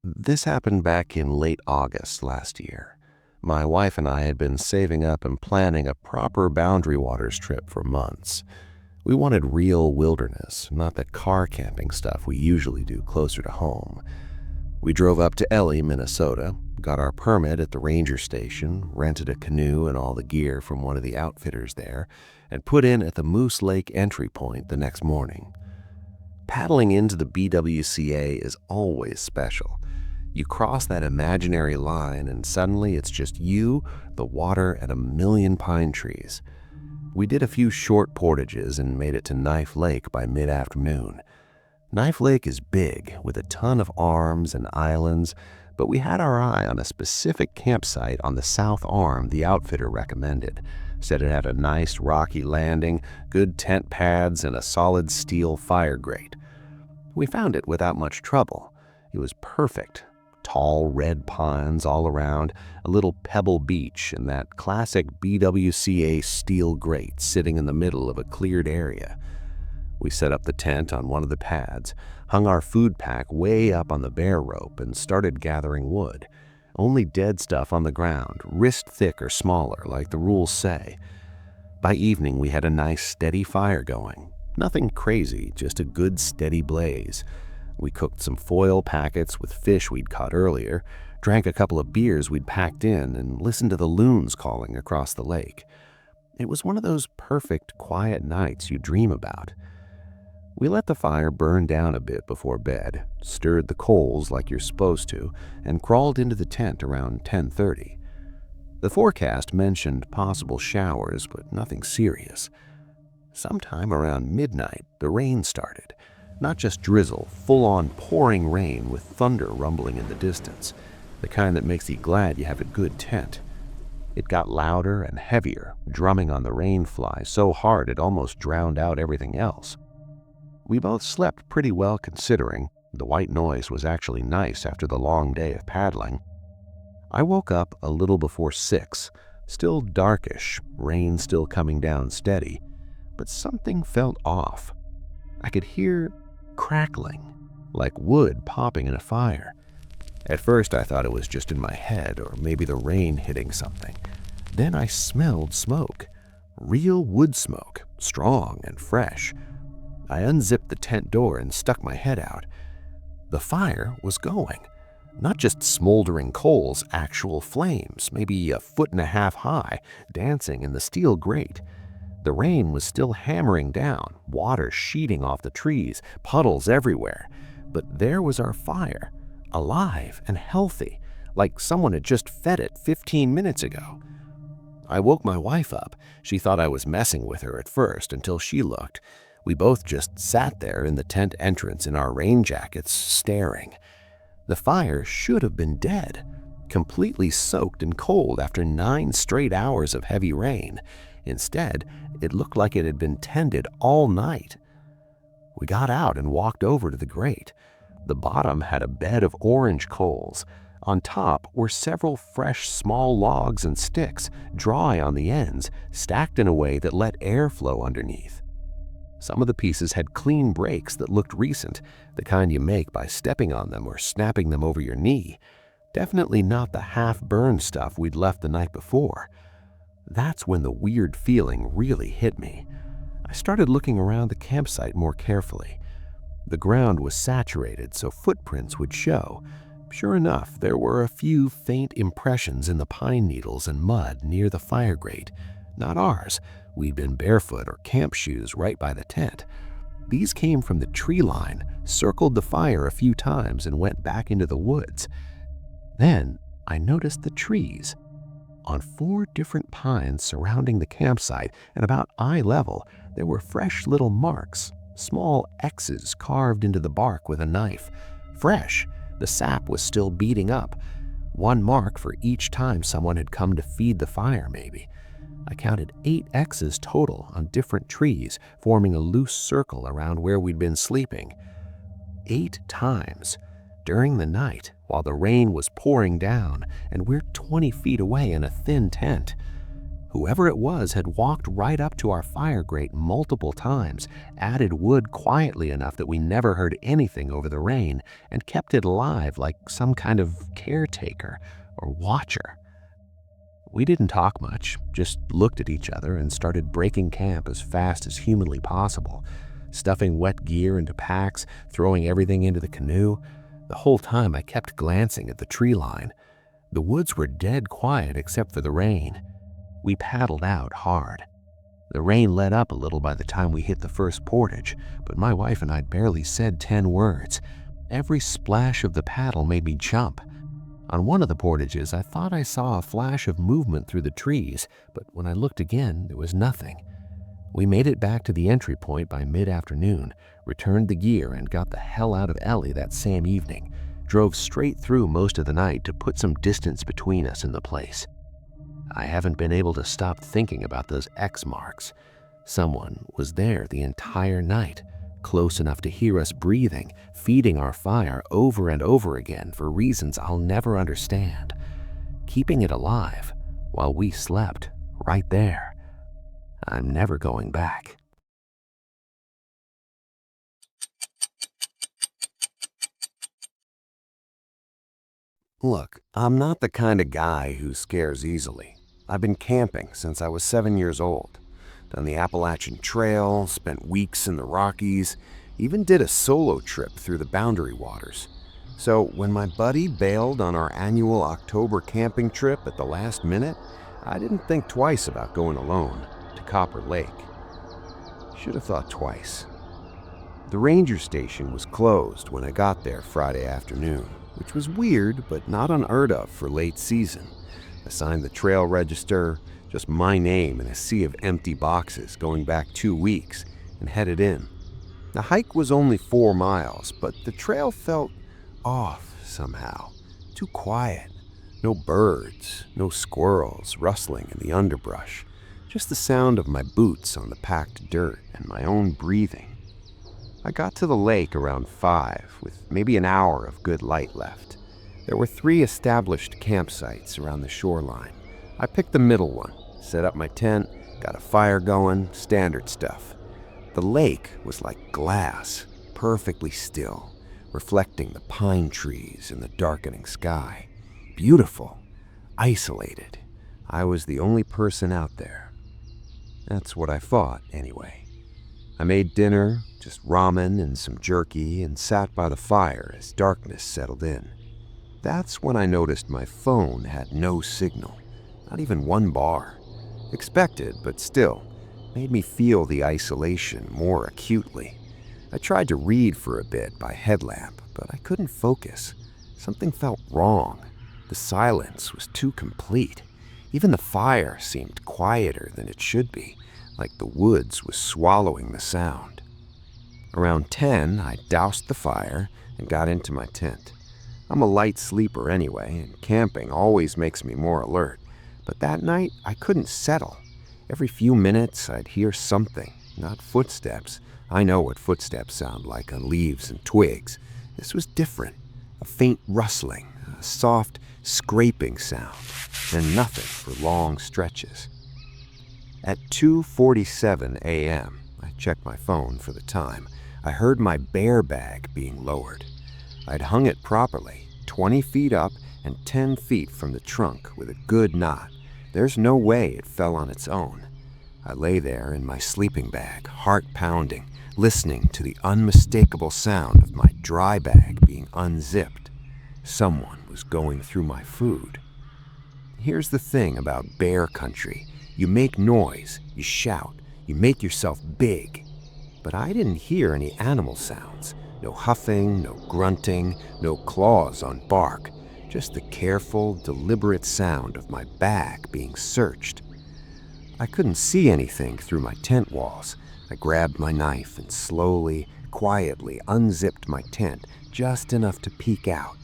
This happened back in late August last year. My wife and I had been saving up and planning a proper Boundary Waters trip for months. We wanted real wilderness, not that car camping stuff we usually do closer to home. We drove up to Ellie, Minnesota, got our permit at the ranger station, rented a canoe and all the gear from one of the outfitters there, and put in at the Moose Lake entry point the next morning. Paddling into the BWCA is always special. You cross that imaginary line and suddenly it's just you, the water, and a million pine trees. We did a few short portages and made it to Knife Lake by mid-afternoon. Knife Lake is big, with a ton of arms and islands, but we had our eye on a specific campsite on the south arm the outfitter recommended. Said it had a nice rocky landing, good tent pads, and a solid steel fire grate. We found it without much trouble. It was perfect. Tall red pines all around, a little pebble beach, and that classic BWCA steel grate sitting in the middle of a cleared area. We set up the tent on one of the pads, hung our food pack way up on the bear rope, and started gathering wood. Only dead stuff on the ground, wrist thick or smaller, like the rules say. By evening, we had a nice steady fire going. Nothing crazy, just a good steady blaze. We cooked some foil packets with fish we'd caught earlier, drank a couple of beers we'd packed in, and listened to the loons calling across the lake. It was one of those perfect, quiet nights you dream about. We let the fire burn down a bit before bed, stirred the coals like you're supposed to, and crawled into the tent around 10:30. The forecast mentioned possible showers, but nothing serious. Sometime around midnight, the rain started. Not just drizzle, full-on pouring rain with thunder rumbling in the distance, the kind that makes you glad you have a good tent. It got louder and heavier, drumming on the rain fly so hard it almost drowned out everything else. We both slept pretty well considering. The white noise was actually nice after the long day of paddling. I woke up a little before 6, still darkish, rain still coming down steady, but something felt off. I could hear crackling, like wood popping in a fire. At first I thought it was just in my head or maybe the rain hitting something. Then I smelled smoke, real wood smoke, strong and fresh. I unzipped the tent door and stuck my head out. The fire was going. Not just smoldering coals, actual flames, maybe 1.5 feet high, dancing in the steel grate. The rain was still hammering down, water sheeting off the trees, puddles everywhere. But there was our fire, alive and healthy, like someone had just fed it 15 minutes ago. I woke my wife up. She thought I was messing with her at first until she looked. We both just sat there in the tent entrance in our rain jackets, staring. The fire should have been dead, completely soaked and cold after 9 straight hours of heavy rain. Instead, it looked like it had been tended all night. We got out and walked over to the grate. The bottom had a bed of orange coals. On top were several fresh small logs and sticks, dry on the ends, stacked in a way that let air flow underneath. Some of the pieces had clean breaks that looked recent, the kind you make by stepping on them or snapping them over your knee. Definitely not the half-burned stuff we'd left the night before. That's when the weird feeling really hit me. I started looking around the campsite more carefully. The ground was saturated, so footprints would show. Sure enough, there were a few faint impressions in the pine needles and mud near the fire grate. Not ours. We'd been barefoot or camp shoes right by the tent. These came from the tree line, circled the fire a few times, and went back into the woods. Then I noticed the trees. On 4 different pines surrounding the campsite and about eye level, there were fresh little marks, small X's carved into the bark with a knife. Fresh, the sap was still beating up. 1 mark for each time someone had come to feed the fire, maybe. I counted 8 X's total on different trees, forming a loose circle around where we'd been sleeping. 8 times. During the night, while the rain was pouring down, and we're 20 feet away in a thin tent. Whoever it was had walked right up to our fire grate multiple times, added wood quietly enough that we never heard anything over the rain, and kept it alive like some kind of caretaker or watcher. We didn't talk much, just looked at each other and started breaking camp as fast as humanly possible, stuffing wet gear into packs, throwing everything into the canoe. The whole time I kept glancing at the tree line. The woods were dead quiet except for the rain. We paddled out hard. The rain let up a little by the time we hit the first portage, but my wife and I barely said 10 words. Every splash of the paddle made me jump. On one of the portages, I thought I saw a flash of movement through the trees, but when I looked again, there was nothing. We made it back to the entry point by mid-afternoon, returned the gear, and got the hell out of Ellie that same evening. Drove straight through most of the night to put some distance between us and the place. I haven't been able to stop thinking about those X marks. Someone was there the entire night, close enough to hear us breathing, feeding our fire over and over again for reasons I'll never understand, keeping it alive while we slept right there. I'm never going back. Look, I'm not the kind of guy who scares easily. I've been camping since I was 7 years old. Done the Appalachian Trail, spent weeks in the Rockies, even did a solo trip through the Boundary Waters. So when my buddy bailed on our annual October camping trip at the last minute, I didn't think twice about going alone to Copper Lake. Should have thought twice. The ranger station was closed when I got there Friday afternoon, which was weird but not unheard of for late season. I signed the trail register, just my name in a sea of empty boxes going back 2 weeks, and headed in. The hike was only 4 miles, but the trail felt off somehow. Too quiet. No birds, no squirrels rustling in the underbrush. Just the sound of my boots on the packed dirt and my own breathing. I got to the lake around 5, with maybe an hour of good light left. There were 3 established campsites around the shoreline. I picked the middle one, set up my tent, got a fire going, standard stuff. The lake was like glass, perfectly still, reflecting the pine trees in the darkening sky. Beautiful, isolated. I was the only person out there. That's what I thought, anyway. I made dinner, just ramen and some jerky, and sat by the fire as darkness settled in. That's when I noticed my phone had no signal, not even 1 bar. Expected, but still, made me feel the isolation more acutely. I tried to read for a bit by headlamp, but I couldn't focus. Something felt wrong. The silence was too complete. Even the fire seemed quieter than it should be, like the woods was swallowing the sound. Around 10, I doused the fire and got into my tent. I'm a light sleeper anyway, and camping always makes me more alert. But that night, I couldn't settle. Every few minutes, I'd hear something, not footsteps. I know what footsteps sound like on leaves and twigs. This was different. A faint rustling, a soft scraping sound, and nothing for long stretches. At 2:47 a.m., I checked my phone for the time. I heard my bear bag being lowered. I'd hung it properly, 20 feet up and 10 feet from the trunk with a good knot. There's no way it fell on its own. I lay there in my sleeping bag, heart pounding, listening to the unmistakable sound of my dry bag being unzipped. Someone was going through my food. Here's the thing about bear country. You make noise, you shout, you make yourself big. But I didn't hear any animal sounds. No huffing, no grunting, no claws on bark. Just the careful, deliberate sound of my bag being searched. I couldn't see anything through my tent walls. I grabbed my knife and slowly, quietly unzipped my tent just enough to peek out.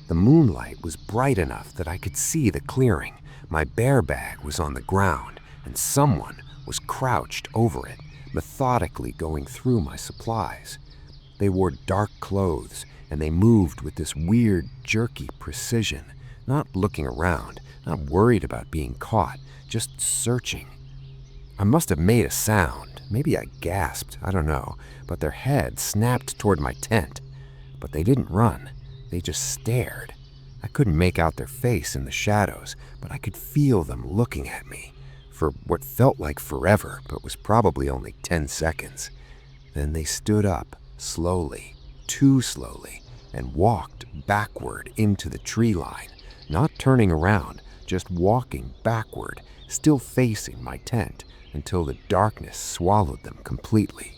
The moonlight was bright enough that I could see the clearing. My bear bag was on the ground, and someone was crouched over it, methodically going through my supplies. They wore dark clothes, and they moved with this weird, jerky precision, not looking around, not worried about being caught, just searching. I must have made a sound. Maybe I gasped, I don't know, but their heads snapped toward my tent. But they didn't run. They just stared. I couldn't make out their face in the shadows, but I could feel them looking at me for what felt like forever, but was probably only 10 seconds. Then they stood up, slowly, too slowly, and walked backward into the tree line, not turning around, just walking backward, still facing my tent, until the darkness swallowed them completely.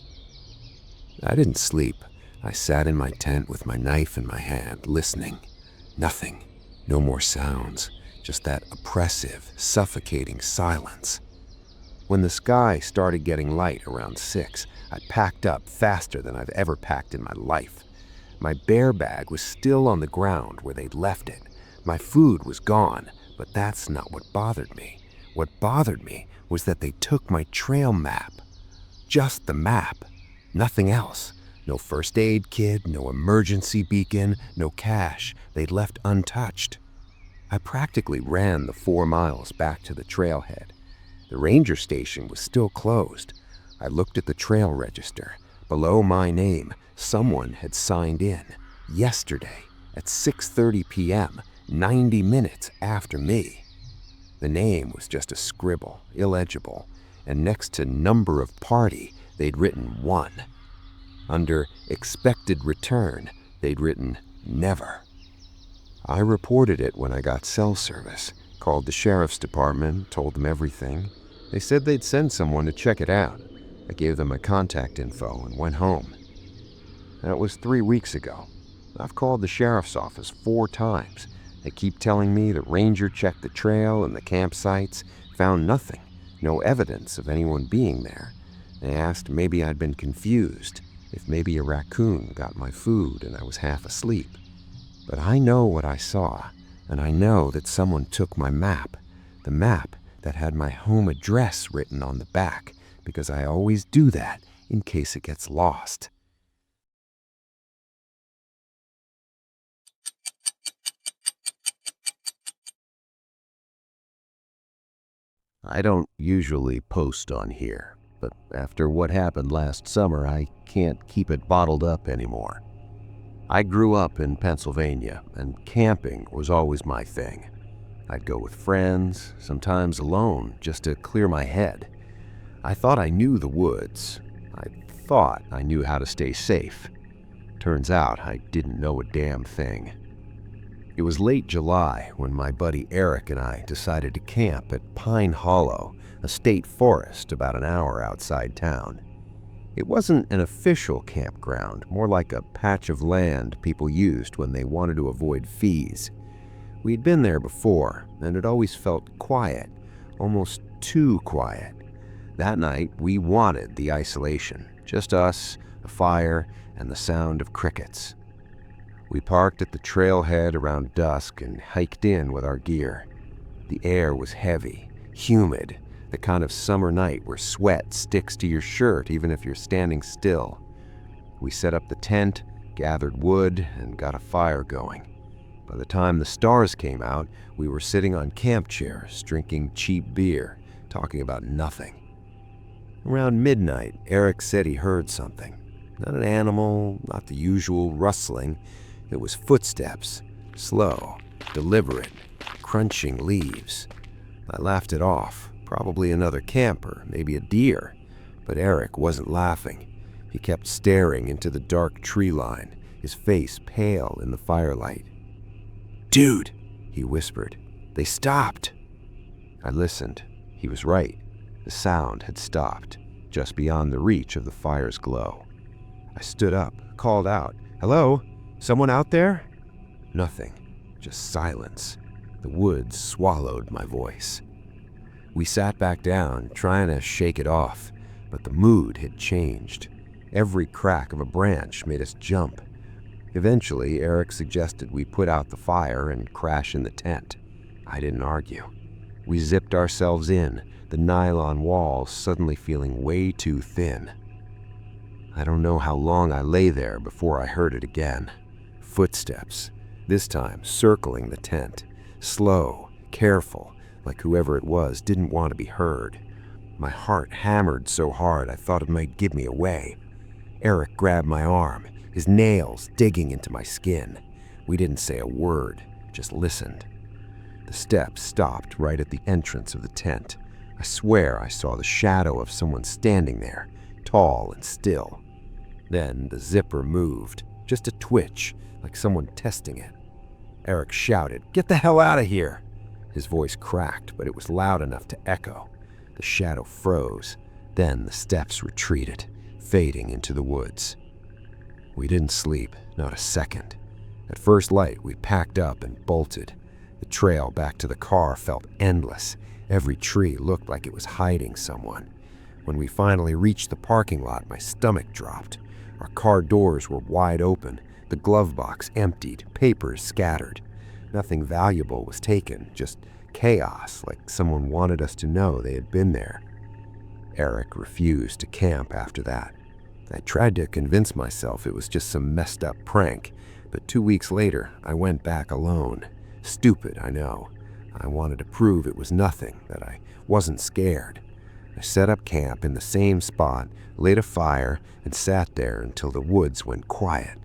I didn't sleep. I sat in my tent with my knife in my hand, listening. Nothing. No more sounds. Just that oppressive, suffocating silence. When the sky started getting light around 6, I packed up faster than I've ever packed in my life. My bear bag was still on the ground where they'd left it. My food was gone, but that's not what bothered me. What bothered me was that they took my trail map. Just the map. Nothing else. No first aid kit, no emergency beacon, no cache. They'd left untouched. I practically ran the 4 miles back to the trailhead. The ranger station was still closed. I looked at the trail register. Below my name, someone had signed in. Yesterday, at 6:30 p.m., 90 minutes after me. The name was just a scribble, illegible, and next to number of party, they'd written 1. Under expected return, they'd written never. I reported it when I got cell service, called the sheriff's department, told them everything. They said they'd send someone to check it out. I gave them my contact info and went home. That was 3 weeks ago. I've called the sheriff's office 4 times. They keep telling me the ranger checked the trail and the campsites, found nothing, no evidence of anyone being there. They asked maybe I'd been confused, if maybe a raccoon got my food and I was half asleep. But I know what I saw, and I know that someone took my map, the map that had my home address written on the back, because I always do that in case it gets lost. I don't usually post on here, but after what happened last summer, I can't keep it bottled up anymore. I grew up in Pennsylvania, and camping was always my thing. I'd go with friends, sometimes alone, just to clear my head. I thought I knew the woods. I thought I knew how to stay safe. Turns out I didn't know a damn thing. It was late July when my buddy Eric and I decided to camp at Pine Hollow, a state forest about an hour outside town. It wasn't an official campground, more like a patch of land people used when they wanted to avoid fees. We'd been there before, and it always felt quiet, almost too quiet. That night, we wanted the isolation, just us, a fire, and the sound of crickets. We parked at the trailhead around dusk and hiked in with our gear. The air was heavy, humid, the kind of summer night where sweat sticks to your shirt even if you're standing still. We set up the tent, gathered wood, and got a fire going. By the time the stars came out, we were sitting on camp chairs, drinking cheap beer, talking about nothing. Around midnight, Eric said he heard something. Not an animal, not the usual rustling. It was footsteps, slow, deliberate, crunching leaves. I laughed it off. Probably another camper, maybe a deer. But Eric wasn't laughing. He kept staring into the dark tree line, his face pale in the firelight. "Dude," he whispered, "they stopped." I listened. He was right. The sound had stopped, just beyond the reach of the fire's glow. I stood up, called out, "Hello? Someone out there?" Nothing, just silence. The woods swallowed my voice. We sat back down, trying to shake it off, but the mood had changed. Every crack of a branch made us jump. Eventually, Eric suggested we put out the fire and crash in the tent. I didn't argue. We zipped ourselves in, the nylon walls suddenly feeling way too thin. I don't know how long I lay there before I heard it again. Footsteps, this time circling the tent. Slow, careful, like whoever it was didn't want to be heard. My heart hammered so hard I thought it might give me away. Eric grabbed my arm, his nails digging into my skin. We didn't say a word, just listened. The steps stopped right at the entrance of the tent. I swear I saw the shadow of someone standing there, tall and still. Then the zipper moved, just a twitch, like someone testing it. Eric shouted, "Get the hell out of here!" His voice cracked, but it was loud enough to echo. The shadow froze. Then the steps retreated, fading into the woods. We didn't sleep, not a second. At first light, we packed up and bolted. The trail back to the car felt endless. Every tree looked like it was hiding someone. When we finally reached the parking lot, my stomach dropped. Our car doors were wide open, the glove box emptied, papers scattered. Nothing valuable was taken, just chaos, like someone wanted us to know they had been there. Eric refused to camp after that. I tried to convince myself it was just some messed up prank, but 2 weeks later, I went back alone. Stupid, I know. I wanted to prove it was nothing, that I wasn't scared. I set up camp in the same spot, lit a fire, and sat there until the woods went quiet.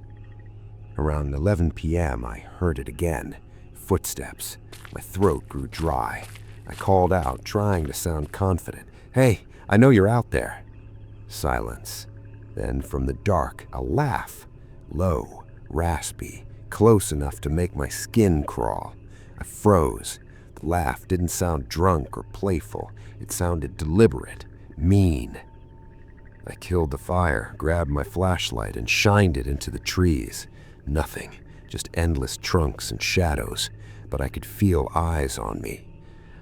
Around 11 p.m., I heard it again. Footsteps. My throat grew dry. I called out, trying to sound confident. "Hey, I know you're out there." Silence. Then from the dark, a laugh. Low, raspy, close enough to make my skin crawl. I froze. The laugh didn't sound drunk or playful. It sounded deliberate, mean. I killed the fire, grabbed my flashlight, and shined it into the trees. Nothing, just endless trunks and shadows, but I could feel eyes on me.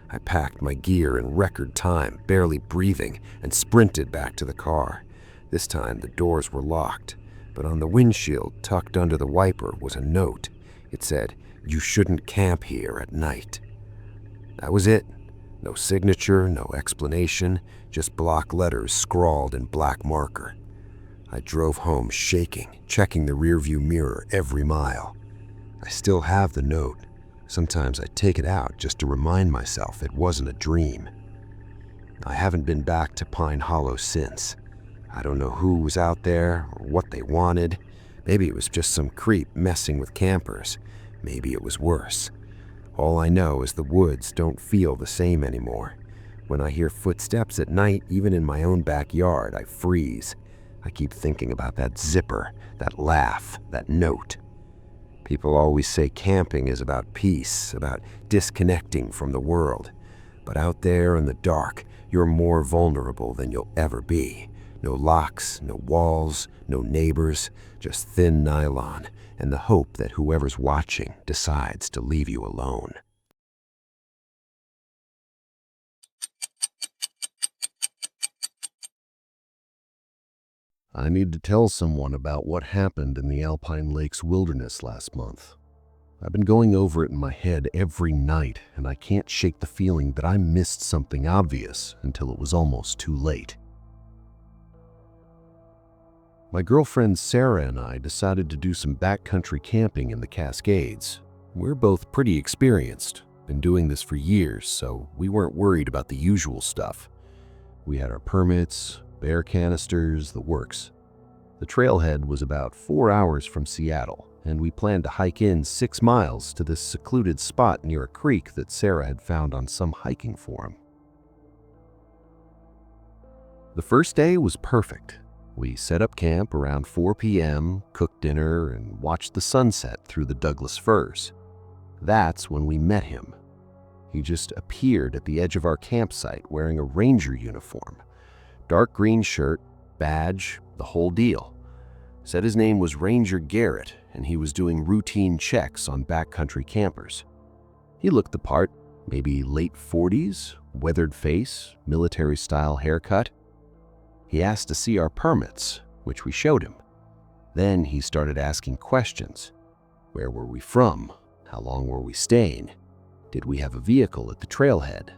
I packed my gear in record time, barely breathing, and sprinted back to the car. This time the doors were locked, but on the windshield, tucked under the wiper, was a note. It said, "You shouldn't camp here at night." That was it. No signature, no explanation, just block letters scrawled in black marker. I drove home shaking, checking the rearview mirror every mile. I still have the note. Sometimes I take it out just to remind myself it wasn't a dream. I haven't been back to Pine Hollow since. I don't know who was out there or what they wanted. Maybe it was just some creep messing with campers. Maybe it was worse. All I know is the woods don't feel the same anymore. When I hear footsteps at night, even in my own backyard, I freeze. I keep thinking about that zipper, that laugh, that note. People always say camping is about peace, about disconnecting from the world. But out there in the dark, you're more vulnerable than you'll ever be. No locks, no walls, no neighbors, just thin nylon, and the hope that whoever's watching decides to leave you alone. I need to tell someone about what happened in the Alpine Lakes wilderness last month. I've been going over it in my head every night, and I can't shake the feeling that I missed something obvious until it was almost too late. My girlfriend Sarah and I decided to do some backcountry camping in the Cascades. We're both pretty experienced, been doing this for years, so we weren't worried about the usual stuff. We had our permits, bear canisters, the works. The trailhead was about 4 hours from Seattle, and we planned to hike in 6 miles to this secluded spot near a creek that Sarah had found on some hiking forum. The first day was perfect. We set up camp around 4 p.m., cooked dinner, and watched the sunset through the Douglas firs. That's when we met him. He just appeared at the edge of our campsite wearing a ranger uniform. Dark green shirt, badge, the whole deal. Said his name was Ranger Garrett, and he was doing routine checks on backcountry campers. He looked the part, maybe late 40s, weathered face, military-style haircut. He asked to see our permits, which we showed him. Then he started asking questions. Where were we from? How long were we staying? Did we have a vehicle at the trailhead?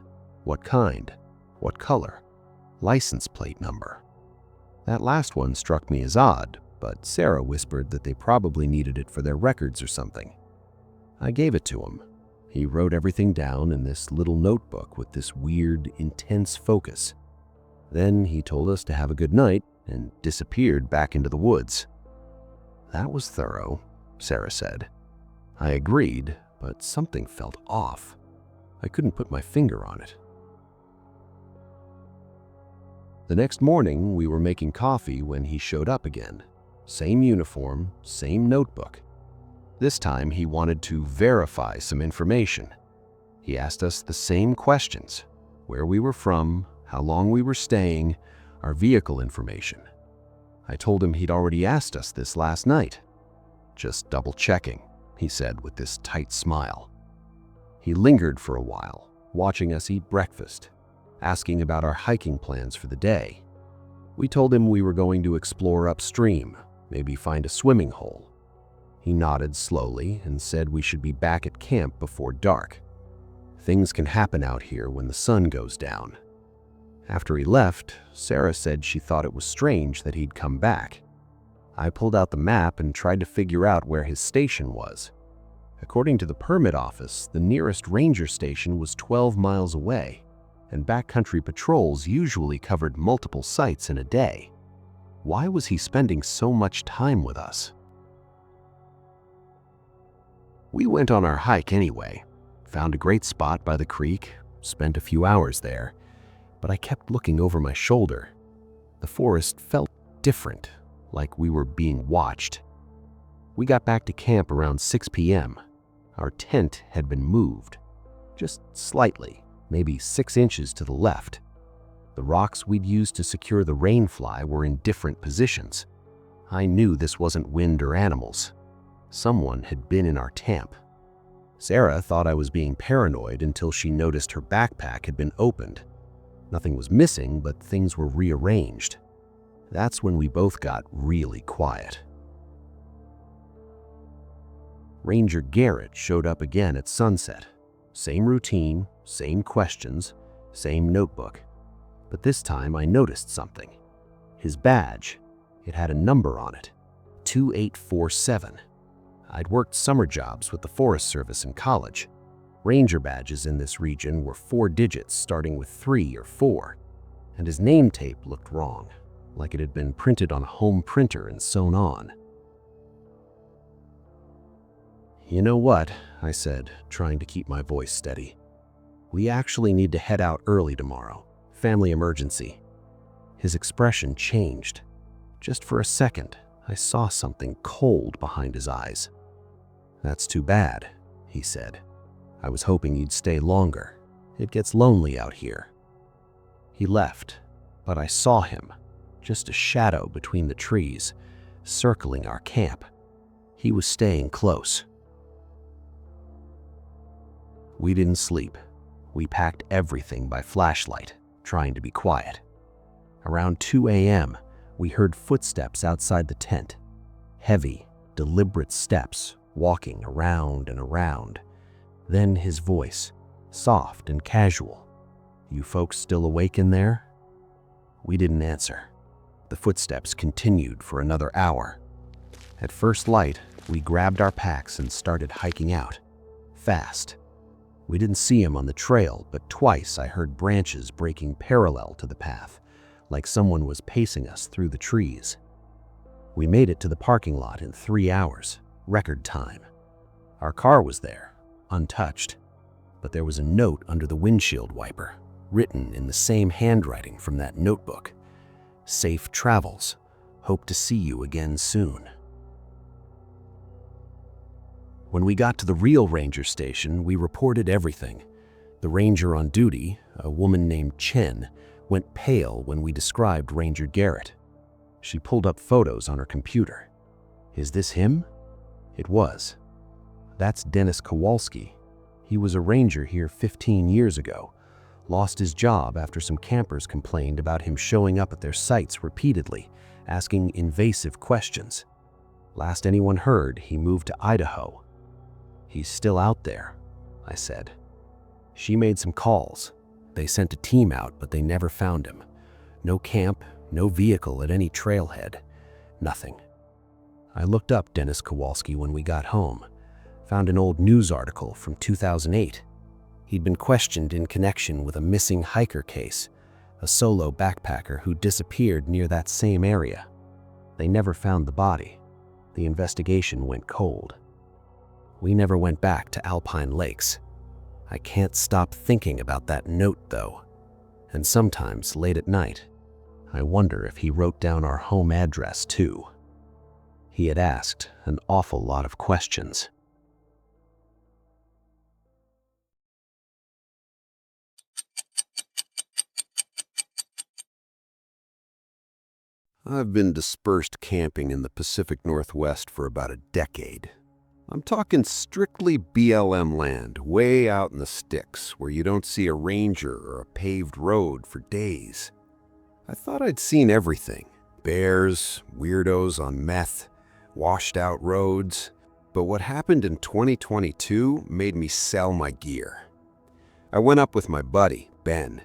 What kind? What color? License plate number. That last one struck me as odd, but Sarah whispered that they probably needed it for their records or something. I gave it to him, He wrote everything down in this little notebook with this weird, intense focus. Then he told us to have a good night and disappeared back into the woods. That was thorough, Sarah said. I agreed, but something felt off. I couldn't put my finger on it. The next morning, we were making coffee when he showed up again. Same uniform, same notebook. This time, he wanted to verify some information. He asked us the same questions: where we were from, how long we were staying, our vehicle information. I told him he'd already asked us this last night. Just double-checking, he said with this tight smile. He lingered for a while, watching us eat breakfast, asking about our hiking plans for the day. We told him we were going to explore upstream, maybe find a swimming hole. He nodded slowly and said we should be back at camp before dark. Things can happen out here when the sun goes down. After he left, Sarah said she thought it was strange that he'd come back. I pulled out the map and tried to figure out where his station was. According to the permit office, the nearest ranger station was 12 miles away, and backcountry patrols usually covered multiple sites in a day. Why was he spending so much time with us? We went on our hike anyway, found a great spot by the creek, spent a few hours there, but I kept looking over my shoulder. The forest felt different, like we were being watched. We got back to camp around 6 p.m. Our tent had been moved, just slightly, maybe 6 inches to the left. The rocks we'd used to secure the rainfly were in different positions. I knew this wasn't wind or animals. Someone had been in our camp. Sarah thought I was being paranoid until she noticed her backpack had been opened. Nothing was missing, but things were rearranged. That's when we both got really quiet. Ranger Garrett showed up again at sunset. Same routine, same questions, same notebook. But this time I noticed something. His badge, it had a number on it, 2847. I'd worked summer jobs with the Forest Service in college. Ranger badges in this region were 4 digits starting with 3 or 4, and his name tape looked wrong, like it had been printed on a home printer and sewn on. "You know what?" I said, trying to keep my voice steady. "We actually need to head out early tomorrow. Family emergency." His expression changed. Just for a second, I saw something cold behind his eyes. "That's too bad," he said. "I was hoping you'd stay longer. It gets lonely out here." He left, but I saw him, just a shadow between the trees, circling our camp. He was staying close. We didn't sleep. We packed everything by flashlight, trying to be quiet. Around 2 a.m., we heard footsteps outside the tent. Heavy, deliberate steps, walking around and around. Then his voice, soft and casual. "You folks still awake in there?" We didn't answer. The footsteps continued for another hour. At first light, we grabbed our packs and started hiking out, fast. We didn't see him on the trail, but twice I heard branches breaking parallel to the path, like someone was pacing us through the trees. We made it to the parking lot in 3 hours, record time. Our car was there, untouched, but there was a note under the windshield wiper, written in the same handwriting from that notebook. "Safe travels. Hope to see you again soon." When we got to the real ranger station, we reported everything. The ranger on duty, a woman named Chen, went pale when we described Ranger Garrett. She pulled up photos on her computer. "Is this him?" It was. "That's Dennis Kowalski. He was a ranger here 15 years ago. Lost his job after some campers complained about him showing up at their sites repeatedly, asking invasive questions. Last anyone heard, he moved to Idaho." "He's still out there," I said. She made some calls. They sent a team out, but they never found him. No camp, no vehicle at any trailhead. Nothing. I looked up Dennis Kowalski when we got home. Found an old news article from 2008. He'd been questioned in connection with a missing hiker case, a solo backpacker who disappeared near that same area. They never found the body. The investigation went cold. We never went back to Alpine Lakes. I can't stop thinking about that note, though. And sometimes, late at night, I wonder if he wrote down our home address, too. He had asked an awful lot of questions. I've been dispersed camping in the Pacific Northwest for about a decade. I'm talking strictly BLM land, way out in the sticks, where you don't see a ranger or a paved road for days. I thought I'd seen everything. Bears, weirdos on meth, washed out roads. But what happened in 2022 made me sell my gear. I went up with my buddy, Ben.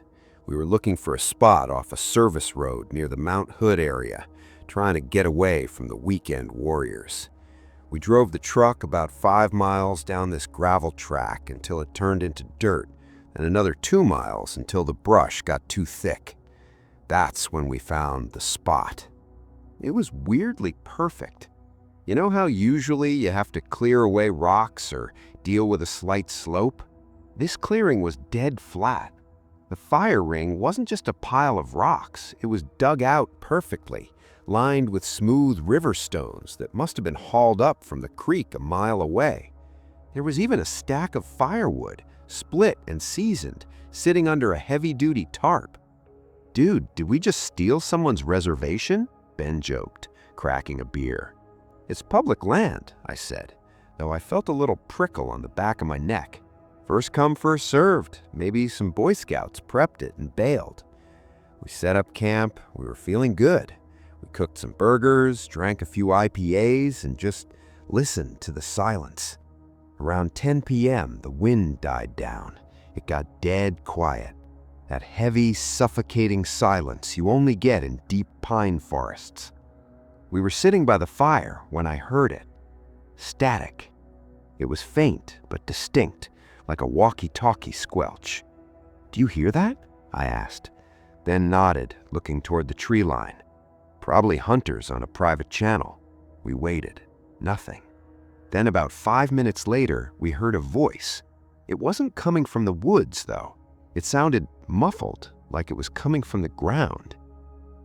We were looking for a spot off a service road near the Mount Hood area, trying to get away from the weekend warriors. We drove the truck about 5 miles down this gravel track until it turned into dirt, and another 2 miles until the brush got too thick. That's when we found the spot. It was weirdly perfect. You know how usually you have to clear away rocks or deal with a slight slope? This clearing was dead flat. The fire ring wasn't just a pile of rocks, it was dug out perfectly, lined with smooth river stones that must have been hauled up from the creek a mile away. There was even a stack of firewood, split and seasoned, sitting under a heavy-duty tarp. "Dude, did we just steal someone's reservation?" Ben joked, cracking a beer. "It's public land," I said, though I felt a little prickle on the back of my neck. First come, first served. Maybe some Boy Scouts prepped it and bailed. We set up camp. We were feeling good. We cooked some burgers, drank a few IPAs, and just listened to the silence. Around 10 p.m., the wind died down. It got dead quiet. That heavy, suffocating silence you only get in deep pine forests. We were sitting by the fire when I heard it. Static. It was faint but distinct, like a walkie-talkie squelch. "Do you hear that?" I asked. Ben nodded, looking toward the tree line. Probably hunters on a private channel. We waited. Nothing. Then about 5 minutes later, we heard a voice. It wasn't coming from the woods, though. It sounded muffled, like it was coming from the ground.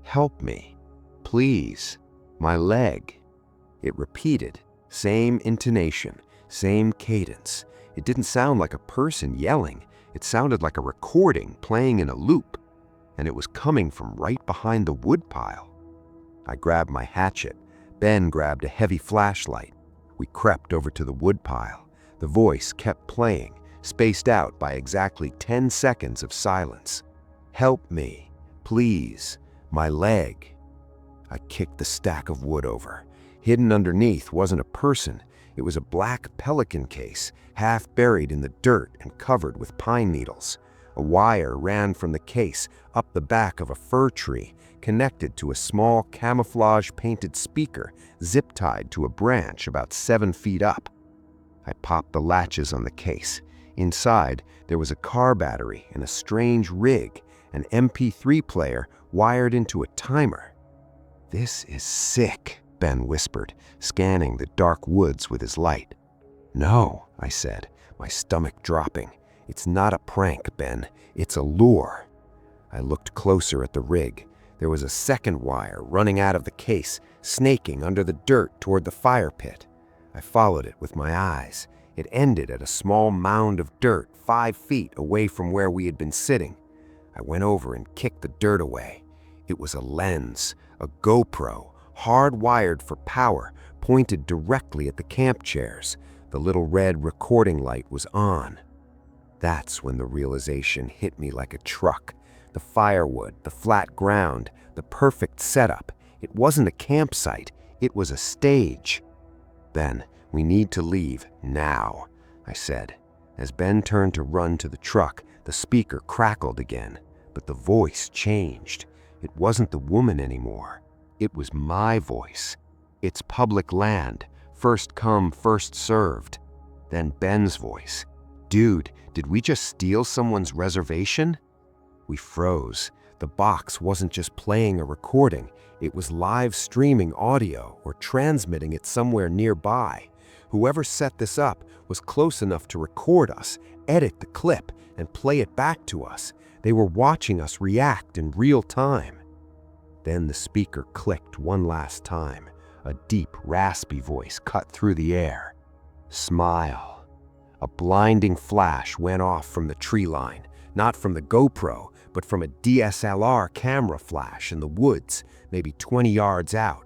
"Help me. Please. My leg." It repeated. Same intonation, same cadence. It didn't sound like a person yelling. It sounded like a recording playing in a loop. And it was coming from right behind the woodpile. I grabbed my hatchet. Ben grabbed a heavy flashlight. We crept over to the woodpile. The voice kept playing, spaced out by exactly 10 seconds of silence. "Help me. Please. My leg." I kicked the stack of wood over. Hidden underneath wasn't a person. It was a black pelican case, half buried in the dirt and covered with pine needles. A wire ran from the case up the back of a fir tree, connected to a small camouflage-painted speaker zip-tied to a branch about 7 feet up. I popped the latches on the case. Inside, there was a car battery and a strange rig, an MP3 player wired into a timer. "This is sick," Ben whispered, scanning the dark woods with his light. "No," I said, my stomach dropping. "It's not a prank, Ben. It's a lure." I looked closer at the rig. There was a second wire running out of the case, snaking under the dirt toward the fire pit. I followed it with my eyes. It ended at a small mound of dirt 5 feet away from where we had been sitting. I went over and kicked the dirt away. It was a lens, a GoPro, hardwired for power, pointed directly at the camp chairs. The little red recording light was on. That's when the realization hit me like a truck. The firewood, the flat ground, the perfect setup. It wasn't a campsite. It was a stage. "Ben, we need to leave now," I said. As Ben turned to run to the truck, the speaker crackled again, but the voice changed. It wasn't the woman anymore. It was my voice. It's public land, first come, first served. Then Ben's voice. "Dude, did we just steal someone's reservation?" We froze. The box wasn't just playing a recording, it was live streaming audio or transmitting it somewhere nearby. Whoever set this up was close enough to record us, edit the clip, and play it back to us. They were watching us react in real time. Then the speaker clicked one last time. A deep, raspy voice cut through the air. "Smile." A blinding flash went off from the tree line, not from the GoPro, but from a DSLR camera flash in the woods, maybe 20 yards out.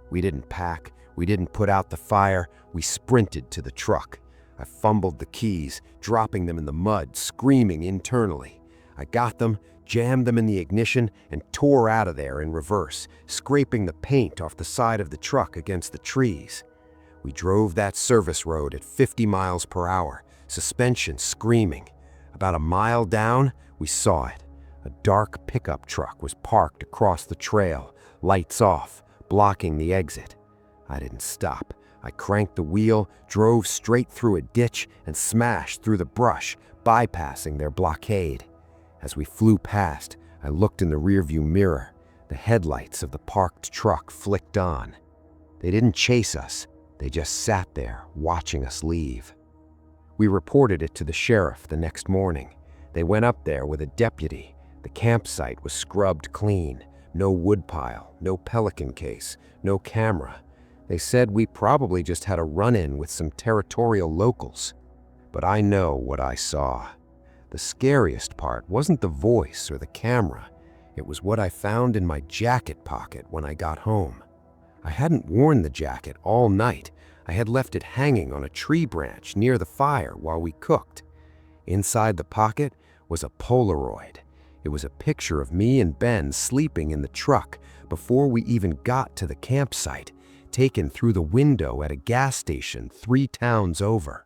We didn't pack, we didn't put out the fire, we sprinted to the truck. I fumbled the keys, dropping them in the mud, screaming internally. I got them, jammed them in the ignition, and tore out of there in reverse, scraping the paint off the side of the truck against the trees. We drove that service road at 50 miles per hour, suspension screaming. About a mile down, we saw it. A dark pickup truck was parked across the trail, lights off, blocking the exit. I didn't stop. I cranked the wheel, drove straight through a ditch, and smashed through the brush, bypassing their blockade. As we flew past, I looked in the rearview mirror. The headlights of the parked truck flicked on. They didn't chase us. They just sat there, watching us leave. We reported it to the sheriff the next morning. They went up there with a deputy. The campsite was scrubbed clean. No woodpile, no pelican case, no camera. They said we probably just had a run-in with some territorial locals. But I know what I saw. The scariest part wasn't the voice or the camera. It was what I found in my jacket pocket when I got home. I hadn't worn the jacket all night. I had left it hanging on a tree branch near the fire while we cooked. Inside the pocket was a Polaroid. It was a picture of me and Ben sleeping in the truck before we even got to the campsite, taken through the window at a gas station 3 towns over.